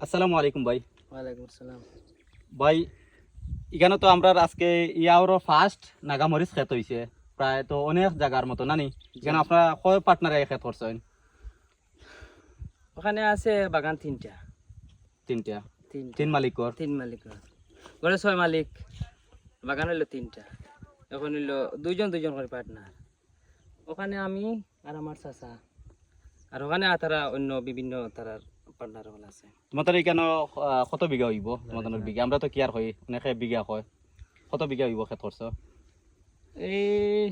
আসসালামু আলাইকুম ভাই। ওয়ালাইকুম আসসালাম। ভাই এখানে তো আমরা আজকে ইয়াওরও ফার্স্ট নাগামরিচ খেত হইছে প্রায় তো অনেক জায়গার মতো নানি এখানে আপনারা কয় পার্টনারে খেত করছেন? ওখানে আছে বাগান তিনটা। তিনটা। তিনটা। তিন মালিকর? তিন মালিক। ঘরে 6 মালিক, বাগান হইলো তিনটা। এখন হইলো দুইজন দুইজন করে পার্টনার। ওখানে আমি আর আমার চাচা, আর ওখানে তারা অন্য বিভিন্ন তারার পার্টনার হল আছে। তোমাদের এখানে কত বিঘা হইব? তোমাদের বিঘা আমরা তো কি আর হই অনেকে বিঘা হয়, কত বিঘা হইব খেত করছো? এই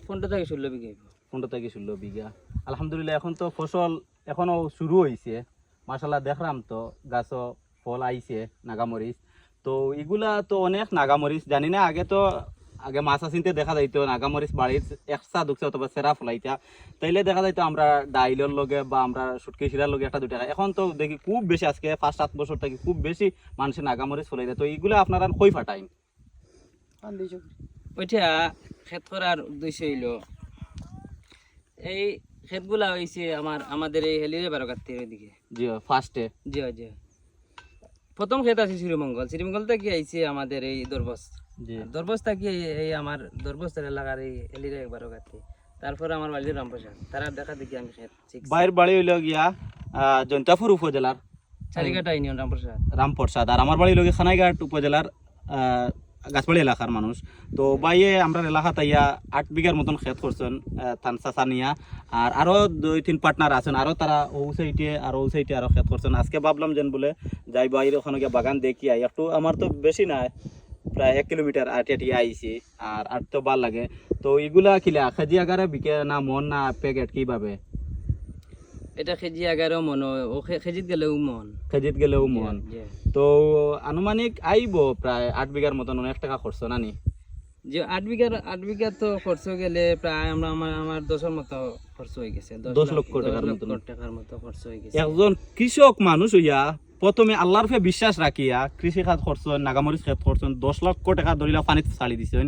15 থেকে 16 বিঘা হইব। 15 থেকে 16 বিঘা। আলহামদুলিল্লাহ এখন তো ফসল এখনো শুরু হয়েছে, মাশাআল্লাহ দেখলাম তো গাছও ফল আইছে নাগামরিচ। তো এগুলা তো অনেক নাগামরিচ জানি না, আগে মাছ চিনতে দেখা যাইতো নাগামরিচ বাড়ির একসা দুকসা অথবা সেরা ফলাইতা, তাইলে দেখা যাইতো আমরা ডাইলের লগে বা আমরা সুটকি শিরার লগে একটা দুটা। এখন তো দেখি খুব বেশি, আজকে 5-7 বছর থেকে খুব বেশি মানুষের নাগামরিচ ফলাই দেয়। তো এইগুলা আপনারা কই ফাটাইন? ওইটা ক্ষেত করার উদ্দেশ্য হইলো এই ক্ষেতগুলা হয়েছে আমাদের এই হেলিরে বারোকাত্তির ওইদিকে। জি ফার্স্টে। জি জি। প্রথম ক্ষেত আছে শ্রীমঙ্গল, শ্রীমঙ্গল থেকে আইছে আমাদের এই দরবস। জি দরবস থেকে এই আমার দরবস্তের এলাকার এই হেলিরে একবারও কাটে। তারপরে আমার বাড়ির রামপ্রসাদ, তারা দেখা দেখি আমি ক্ষেত শিখছি। বাইরের বাড়ি হইল গিয়া জৈন্তাপুর উপজেলার চারিঘাটা ইউনিয়ন রামপ্রসাদ। রামপ্রসাদ, আর আমার বাড়ি লোকে খানাইঘাট উপজেলার গাছবাড়ি এলাকার মানুষ। তো বাইয়ে আমরা এলাকা তাইয়া 8 বিঘার মতন ক্ষেত করছেন থান চাচা নিয়া, আর আরো 2-3 পার্টনার আছেন, আরো তারা ও সাইডে আরো ক্ষেত করছেন। আজকে ভাবলাম যেন বলে যাই বাইরে ওখানে গিয়ে বাগান দেখি আই একটু, আমার তো বেশি না প্রায় 1 কিলোমিটার আটি আইছি, আর আট তো ভাল লাগে। তো এগুলা কিলা কেজি আকারে বিকে না মন না প্যাকেট কিভাবে? এটা কেজি 11 মন, ও কেজিত গেলেও মন। কেজিত গেলেও মন। জি। তো আনুমানিক আইব প্রায় 8 বিঘার মতন, অনেক টাকা খরচ নানি? যে 8 বিঘা তো খরচ গেলে প্রায় আমার 10-এর মতো খরচ হয়ে গেছে। 10 লক্ষ টাকার মতো খরচ হয়ে গেছে। একজন কৃষক মানুষ হইয়া প্রথমে আল্লাহর ফে বিশ্বাস রাখিয়া কৃষি খাত করছেন, নাগামরিচ খাত করছেন, 10 লক্ষ টাকা ধরিলা পানিতে ছাড়ি দিছেন।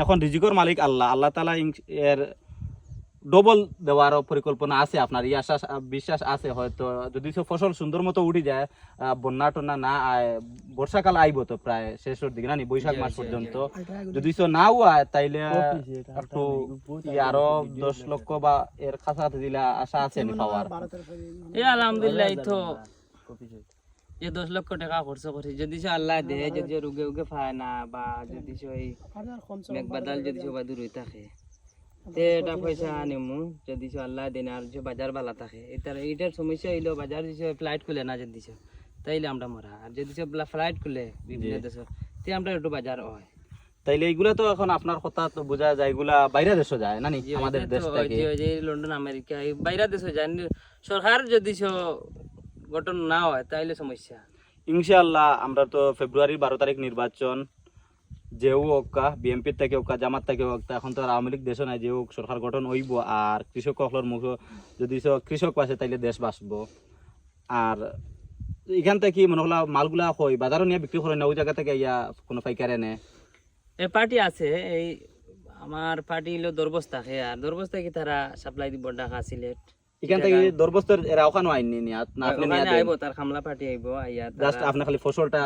এখন রিজিকর মালিক আল্লাহ, আল্লাহ তাআলা এর ডবল দেওয়ার পরিকল্পনা আছে আপনার, এই আশা বিশ্বাস আছে। হয়তো যদি ফসল সুন্দর মতো উঠে যায়, বন্যা টন্যা না আয়, বর্ষাকাল আইব তো প্রায় শেষের দিকে নানি বৈশাখ মাস পর্যন্ত, যদি নাও আয় তাইলে একটু আরো 10 লক্ষ বা এর কাছাকাছি দিলে আশা আছে নি পাওয়ার। এই আলহামদুলিল্লাহ, এই তো যে 10 লক্ষ টাকা খরচ করছি, যদি সে আল্লাহ দেয়, যদি রুগে উগে পায় না, বা যদি সে ওই মেঘবাদাল যদি সবাই দূর হয়ে থাকে, তে এটা পয়সা আনিমু। যদি সে আল্লাহ দেন আর যে বাজার বালা থাকে, এটার সমস্যা হইলো বাজার যদি ফ্লাইট খুলে না যদি সে, তাইলে আমরা মরা। আর যদি সে ফ্লাইট খুলে বিভিন্ন দেশে, তে আমরা একটু বাজার হয়। তাইলে এগুলা তো এখন আপনার কথা তো বোঝা যায় এগুলা বাইরে দেশে যায় নানি, আমাদের দেশ থেকে লন্ডন আমেরিকা এই বাইরে দেশে যায়। সরকার যদি সে গঠন না হয় তাইলে সমস্যা। ইনশাআল্লাহ আমরা তো ফেব্রুয়ারির 12 তারিখ নির্বাচন, যেও ওকা বিএনপির থেকে ওকা জামাত থেকে ওকা, এখন তো আর আওয়ামী লীগ দেশও নাই, যে সরকার গঠন হইব আর কৃষক সকলের মুখ যদি কৃষক পাশে তাইলে দেশ বাঁচবো। আর এখান থেকে মনে হলো মালগুলা হয় বাজারও নিয়ে বিক্রি করে না, ওই জায়গা থেকে ইয়া কোনো পাইকারে নে এই পার্টি আছে, এই আমার পার্টি হলো দরবস্তা থাকে, আর দরবস্তা কি তারা সাপ্লাই দিব ঢাকা সিলেট। এখান থেকে দরবস্তর এরা ওখানে আইনি নিয়া না, আপনি নিয়া দেন আইবো, তার খামলা পার্টি আইবো আইয়া জাস্ট আপনি খালি ফসলটা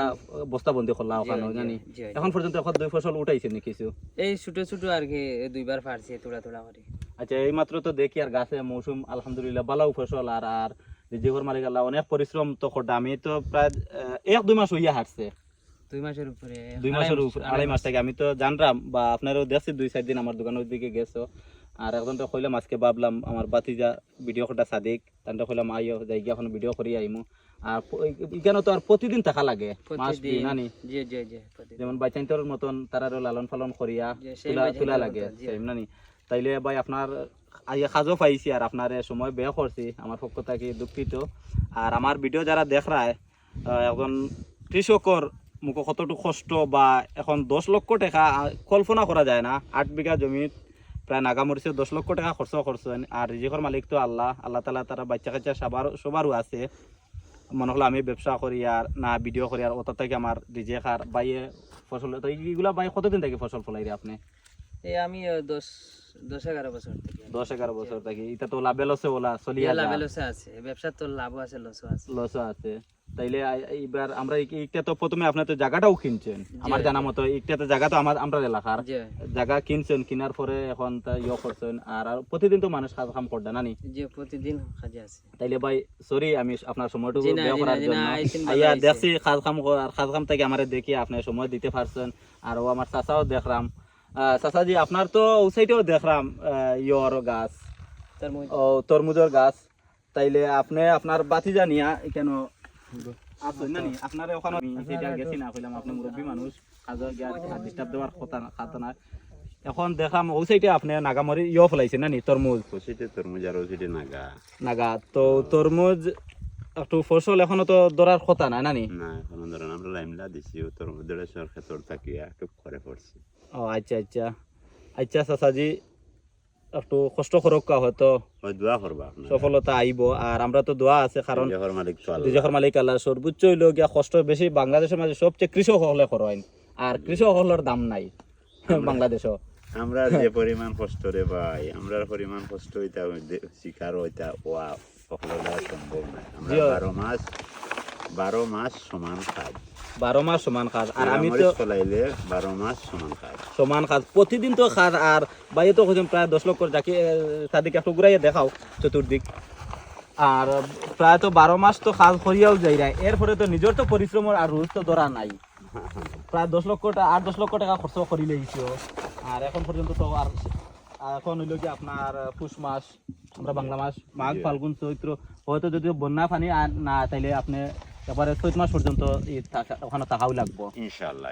বস্তাবন্দি করলা ওখানে জানি। এখন পর্যন্ত এখন 2 ফসল উঠাইছে নি কিছু? এই ছোট ছোট আর কি 2বার ফাড়ছে থোড়া থোড়া করে। আচ্ছা এই মাত্র তো দেখি আর গাছে মৌসুম আলহামদুলিল্লাহ ভালো ফসল, আর রিজিকর মালিক আল্লাহ অনেক পরিশ্রম তো করতে, আমি তো প্রায় 1-2 মাস হইয়া হাঁটছে, 2 মাসের উপরে 2 মাসের উপরে 2.5 মাস থেকে। আমি তো জানলাম বা আপনারও দেখছি 2-4 দিন আমার দোকানের দিকে গেছো, আর একজন তো কইলাম আজকে ভাবলাম আমার বাতিজা ভিডিও করতে সাদিক, তান্ডা কইলাম আইও যাই গিয়ে এখন ভিডিও করি আইমু। আর এখানে তো আর প্রতিদিন থাকা লাগে মাস নানি, জি জি জি, যেমন বাইচাইন্তর মতন তারারও লালন পালন করিয়া তুলা লাগে নানি। তাইলে ভাই আপনার আইয়া কাজও পাইছি, আর আপনার সময় ব্যয় করছি, আমার পক্ষ থেকে দুঃখিত। আর আমার ভিডিও যারা দেখ রায় এখন কৃষকর মুখ কতটুকু কষ্ট, বা এখন 10 লক্ষ টাকা কল্পনা করা যায় না। 8 বিঘা জমিত প্রায় নাগামরিচে 10 লক্ষ টাকা খরচ করছেন, আর রিজিকর মালিক তো আল্লাহ তাআলা, তারা বাচ্চা কাচ্চা সবারও আছে। মনে হলো আমি ব্যবসা করি আর না ভিডিও করি, আর ওটা থেকে আমার রিজিক আর বাইয়ে ফসল। তো এইগুলা বাই কতদিন থেকে ফসল ফলাই রে আপনি? এই আমি 10-11 বছর থেকে 10-11 বছর থাকি এটা তো লাভে লসে ওলা চলিয়া লাভ যায় লসে আছে ব্যবসা তো লাভও আছে লসও আছে লসও আছে তাইলে এইবার আমরা এইটা তো প্রথমে আপনার তো জায়গাটাও কিনছেন আমার জানা মতো এইটা তো জায়গা তো আমরা এলাকার জি জায়গা কিনছেন কিনার পরে এখন তা করছেন আর প্রতিদিন তো মানুষ কাম করতে নানি জি প্রতিদিন কাজে আছে তাইলে ভাই সরি আমি আপনার সময়টুকু জি না, ব্যয় জি না, করার জি না, জন্য আইছেন ভালো আইয়া আইছে। দেখছি খাজ কাম থেকে আমার দেখি আপনি সময় দিতে পারছেন আর ও আমার চাচাও দেখলাম চাচাজি আপনার তো ও সাইডেও দেখলাম ইয়র গাছ তার মধ্যে ও তরমুজের গাছ তাইলে আপনি আপনার বাতিজা নিয়া কেন আসুন না নি আপনার ওখানে যেটা গেছি না কইলাম আপনি মুরব্বী মানুষ কাজে গিয়া ডিস্টার্ব দেওয়ার কথা না এখন দেখলাম ও সাইডে আপনি নাগামরি ইয় ফলাইছেন না নি তরমুজ ওসিতে তরমুজ আর ওসিতে নাগা নাগা তো তরমুজ একটু ফসল এখনো তো ধরার কথা না নানি না এখন ধরেন আমরা লাইমলা দিছি ও তরমুজ দেড়শোর ক্ষেত্র থাকিয়া টুক করে পড়ছি ও আচ্ছা আচ্ছা আচ্ছা চাচাজি একটু কষ্ট করক্কা হয়তো ওই দোয়া করবা আপনার সফলতা আইব আর আমরা তো দোয়া আছে কারণ দেহর মালিক তো আল্লাহ। দুজনের মালিক আল্লাহ সর্বোচ্চ হইল গিয়া কষ্ট বেশি বাংলাদেশের মাঝে সবচেয়ে কৃষক হলে করেন আর কৃষক হলের দাম নাই বাংলাদেশও আমরা যে পরিমাণ কষ্ট রে ভাই আমরা পরিমাণ কষ্ট হইতা শিকার হইতা ওয়া সকলের দ্বারা সম্ভব নয় আমরা জিও। 12 মাস সমান কাজ 12 মাস সমান কাজ আর আমি তো চলাইলে 12 মাস সমান কাজ সমান কাজ প্রতিদিন তো কাজ আর বাইরে তো কইছেন প্রায় 10 লক্ষ যাকে তাদেরকে একটু ঘুরাইয়া দেখাও চতুর্দিক আর প্রায় তো 12 মাস তো কাজ করিয়াও যাই রা এরপরে তো নিজের তো পরিশ্রমের আর রোজ তো ধরা নাই প্রায় 10 লক্ষ টাকা 8-10 লক্ষ টাকা খরচ করি লইছো আর এখন পর্যন্ত তো আর এখন হইল কি আপনার পুষ মাস আমরা বাংলা মাস মাঘ ফাল্গুন চৈত্র হয়তো যদি বন্যা পানি আর না তাইলে আপনি এবারে চৈত মাস পর্যন্ত ওখানে থাকাও লাগবো ইনশাআল্লাহ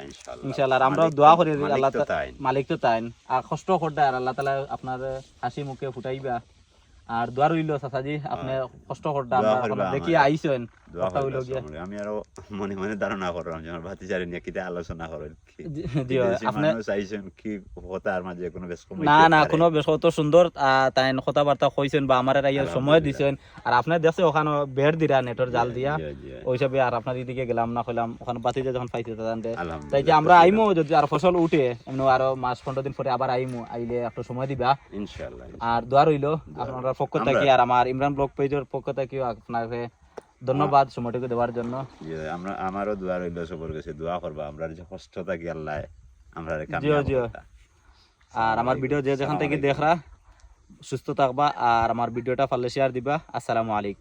ইনশাআল্লাহ আর আমরাও দোয়া করি মালিক আল্লাহ তো তাই। মালিক তো তাই আর কষ্ট করতে আর আল্লাহ তাআলা আপনার হাসি মুখে ফুটাইবা আর দোয়া রইল চাচাজি আপনি কষ্ট করতে দোয়া আমরা করবা এখন দেখি আমার। আইছেন দোয়া কথা হইল করবা গিয়া সকলে। আমি আরো মনে মনে ধারণা করলাম যে আমার ভাতিজারে নিয়ে কিটা আলোচনা করেন কি জি আপনি মানুষ আইছেন কি কথার মাঝে কোনো বেশ কম না না কোনো বেশ কত সুন্দর তাই কথাবার্তা কইছেন বা আমার রাইয়া সময় দিছেন আর আপনি দেখছে ওখানে বেড় দিরা নেটর জাল দিয়া ওই হিসাবে আর আপনার এদিকে গেলাম না কইলাম ওখানে বাতিতে যখন পাইছে তাতে তাই যে আমরা আইমু যদি আর ফসল উঠে এমনি আরো মাস 15 দিন পরে আবার আইমু আইলে একটু সময় দিবা ইনশাআল্লাহ আর দোয়া রইল আপনার পক্ষ থেকে আর আমার ইমরান ব্লগ পেজের পক্ষ থেকে আপনাকে ধন্যবাদ সময়টুকু দেওয়ার জন্য যে আমরা আমারও দোয়া রইল সবার কাছে দোয়া করবা আমরা যে কষ্ট থাকি আল্লাহ আমরা জিও জিও আর আমার ভিডিও যে যেখান থেকে দেখরা সুস্থ থাকবা আর আমার ভিডিওটা পারলে শেয়ার দিবা আসসালামু আলাইকুম